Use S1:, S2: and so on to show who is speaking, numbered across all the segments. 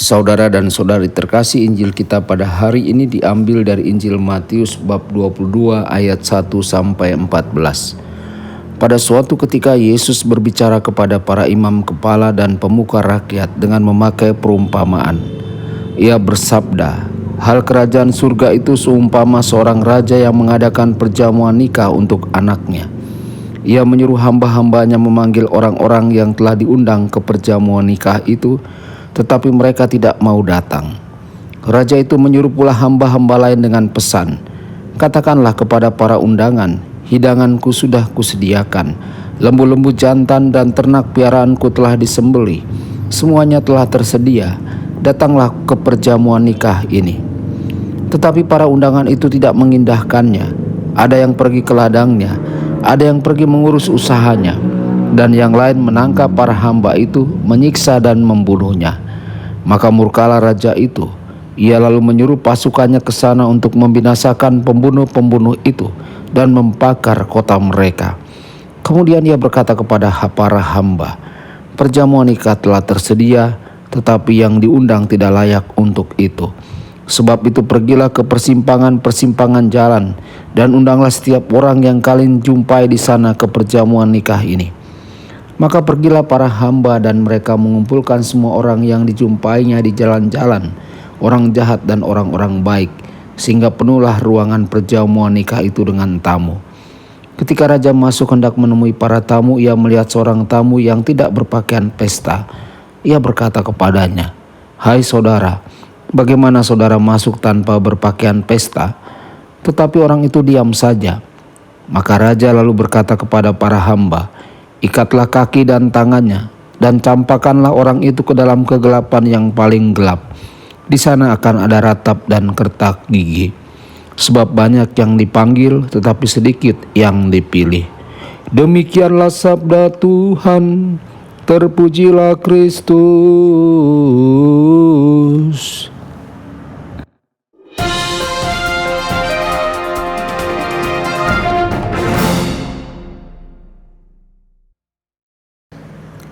S1: Saudara dan saudari terkasih, Injil kita pada hari ini diambil dari Injil Matius bab 22 ayat 1 sampai 14. Pada suatu ketika Yesus berbicara kepada para imam kepala dan pemuka rakyat dengan memakai perumpamaan. Ia bersabda, "Hal kerajaan surga itu seumpama seorang raja yang mengadakan perjamuan nikah untuk anaknya. Ia menyuruh hamba-hambanya memanggil orang-orang yang telah diundang ke perjamuan nikah itu, tetapi mereka tidak mau datang. Raja itu menyuruh pula hamba-hamba lain dengan pesan, 'Katakanlah kepada para undangan, hidanganku sudah kusediakan, lembu-lembu jantan dan ternak piaraanku telah disembelih, semuanya telah tersedia, datanglah ke perjamuan nikah ini.' Tetapi para undangan itu tidak mengindahkannya. Ada yang pergi ke ladangnya, ada yang pergi mengurus usahanya, dan yang lain menangkap para hamba itu, menyiksa dan membunuhnya. Maka murkalah raja itu. Ia lalu menyuruh pasukannya ke sana untuk membinasakan pembunuh-pembunuh itu dan membakar kota mereka. Kemudian ia berkata kepada para hamba, 'Perjamuan nikah telah tersedia, tetapi yang diundang tidak layak untuk itu. Sebab itu pergilah ke persimpangan-persimpangan jalan dan undanglah setiap orang yang kalian jumpai di sana ke perjamuan nikah ini.' Maka pergilah para hamba dan mereka mengumpulkan semua orang yang dijumpainya di jalan-jalan, orang jahat dan orang-orang baik, sehingga penuhlah ruangan perjamuan nikah itu dengan tamu. Ketika raja masuk hendak menemui para tamu, ia melihat seorang tamu yang tidak berpakaian pesta. Ia berkata kepadanya, 'Hai saudara, bagaimana saudara masuk tanpa berpakaian pesta?' Tetapi orang itu diam saja. Maka raja lalu berkata kepada para hamba, 'Ikatlah kaki dan tangannya, dan campakkanlah orang itu ke dalam kegelapan yang paling gelap. Di sana akan ada ratap dan kertak gigi. Sebab banyak yang dipanggil, tetapi sedikit yang dipilih.' Demikianlah sabda Tuhan. Terpujilah Kristus."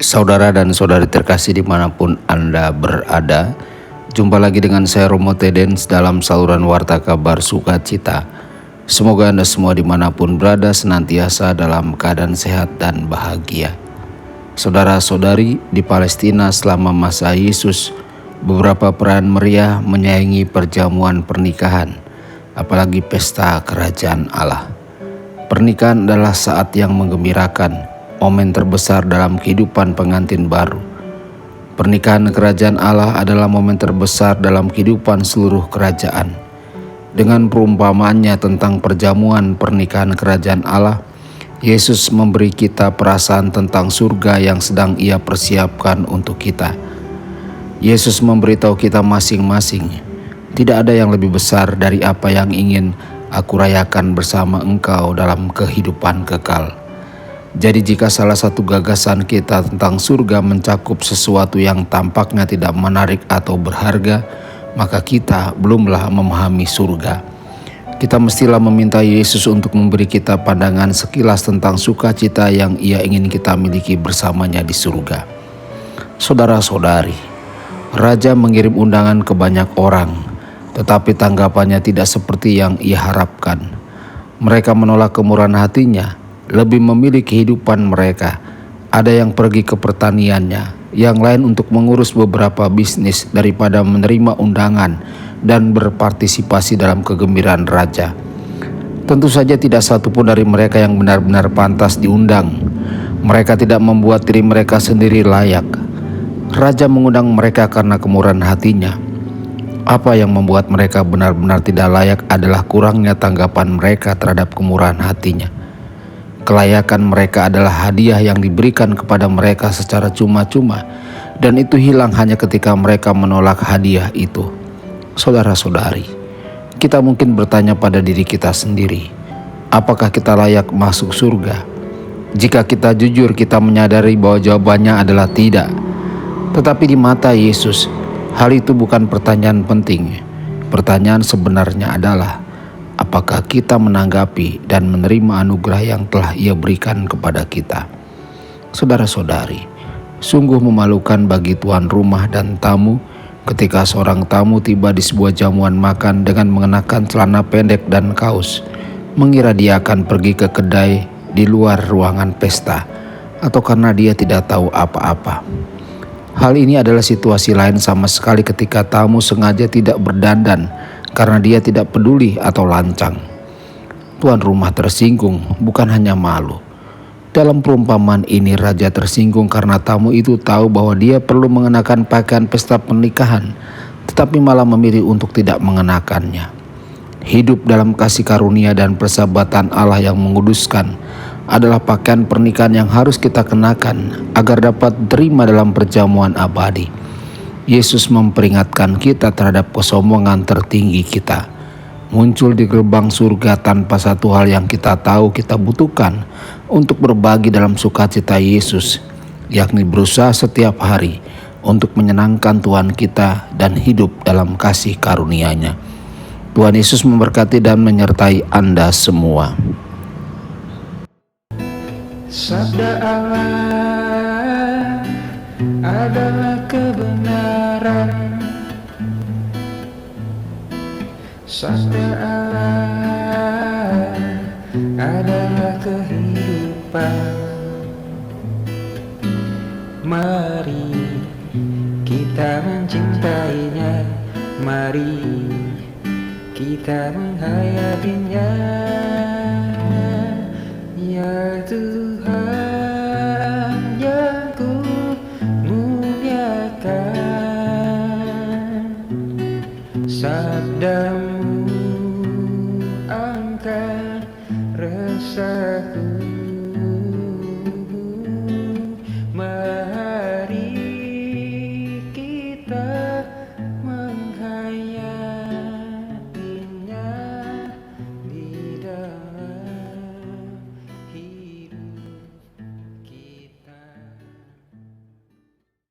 S1: Saudara dan saudari terkasih dimanapun Anda berada, jumpa lagi dengan saya Romo Tedens dalam saluran Warta Kabar Sukacita. Semoga Anda semua dimanapun berada senantiasa dalam keadaan sehat dan bahagia. Saudara-saudari, di Palestina selama masa Yesus, beberapa perayaan meriah menyaingi perjamuan pernikahan, apalagi pesta kerajaan Allah. Pernikahan adalah saat yang menggembirakan, momen terbesar dalam kehidupan pengantin baru. Pernikahan kerajaan Allah adalah momen terbesar dalam kehidupan seluruh kerajaan. Dengan perumpamaannya tentang perjamuan pernikahan kerajaan Allah, Yesus memberi kita perasaan tentang surga yang sedang Ia persiapkan untuk kita. Yesus memberitahu kita masing-masing, "Tidak ada yang lebih besar dari apa yang ingin aku rayakan bersama engkau dalam kehidupan kekal." Jadi jika salah satu gagasan kita tentang surga mencakup sesuatu yang tampaknya tidak menarik atau berharga, maka kita belumlah memahami surga. Kita mestilah meminta Yesus untuk memberi kita pandangan sekilas tentang sukacita yang Ia ingin kita miliki bersamanya di surga. Saudara-saudari, Raja mengirim undangan ke banyak orang, tetapi tanggapannya tidak seperti yang Ia harapkan. Mereka menolak kemurahan hatinya, lebih memilih kehidupan mereka. Ada yang pergi ke pertaniannya, yang lain untuk mengurus beberapa bisnis daripada menerima undangan dan berpartisipasi dalam kegembiraan raja. Tentu saja tidak satupun dari mereka yang benar-benar pantas diundang. Mereka tidak membuat diri mereka sendiri layak. Raja mengundang mereka karena kemurahan hatinya. Apa yang membuat mereka benar-benar tidak layak adalah kurangnya tanggapan mereka terhadap kemurahan hatinya. Kelayakan mereka adalah hadiah yang diberikan kepada mereka secara cuma-cuma, dan itu hilang hanya ketika mereka menolak hadiah itu. Saudara-saudari, kita mungkin bertanya pada diri kita sendiri, apakah kita layak masuk surga? Jika kita jujur, kita menyadari bahwa jawabannya adalah tidak. Tetapi di mata Yesus, hal itu bukan pertanyaan penting. Pertanyaan sebenarnya adalah, apakah kita menanggapi dan menerima anugerah yang telah Ia berikan kepada kita? Saudara-saudari, sungguh memalukan bagi tuan rumah dan tamu ketika seorang tamu tiba di sebuah jamuan makan dengan mengenakan celana pendek dan kaos, mengira dia akan pergi ke kedai di luar ruangan pesta, atau karena dia tidak tahu apa-apa. Hal ini adalah situasi lain sama sekali ketika tamu sengaja tidak berdandan karena dia tidak peduli atau lancang. Tuan rumah tersinggung, bukan hanya malu. Dalam perumpamaan ini, raja tersinggung karena tamu itu tahu bahwa dia perlu mengenakan pakaian pesta pernikahan, tetapi malah memilih untuk tidak mengenakannya. Hidup dalam kasih karunia dan persahabatan Allah yang menguduskan adalah pakaian pernikahan yang harus kita kenakan agar dapat terima dalam perjamuan abadi. Yesus memperingatkan kita terhadap kesombongan tertinggi kita. Muncul di gerbang surga tanpa satu hal yang kita tahu kita butuhkan untuk berbagi dalam sukacita Yesus, yakni berusaha setiap hari untuk menyenangkan Tuhan kita dan hidup dalam kasih karunia-Nya. Tuhan Yesus memberkati dan menyertai Anda semua.
S2: Sabda Allah adalah kebenaran. Sabda Allah adalah kehidupan. Mari kita mencintainya, mari kita menghayatinya. Ya Tuhan yang ku muliakan, sabdamu angkat resahku.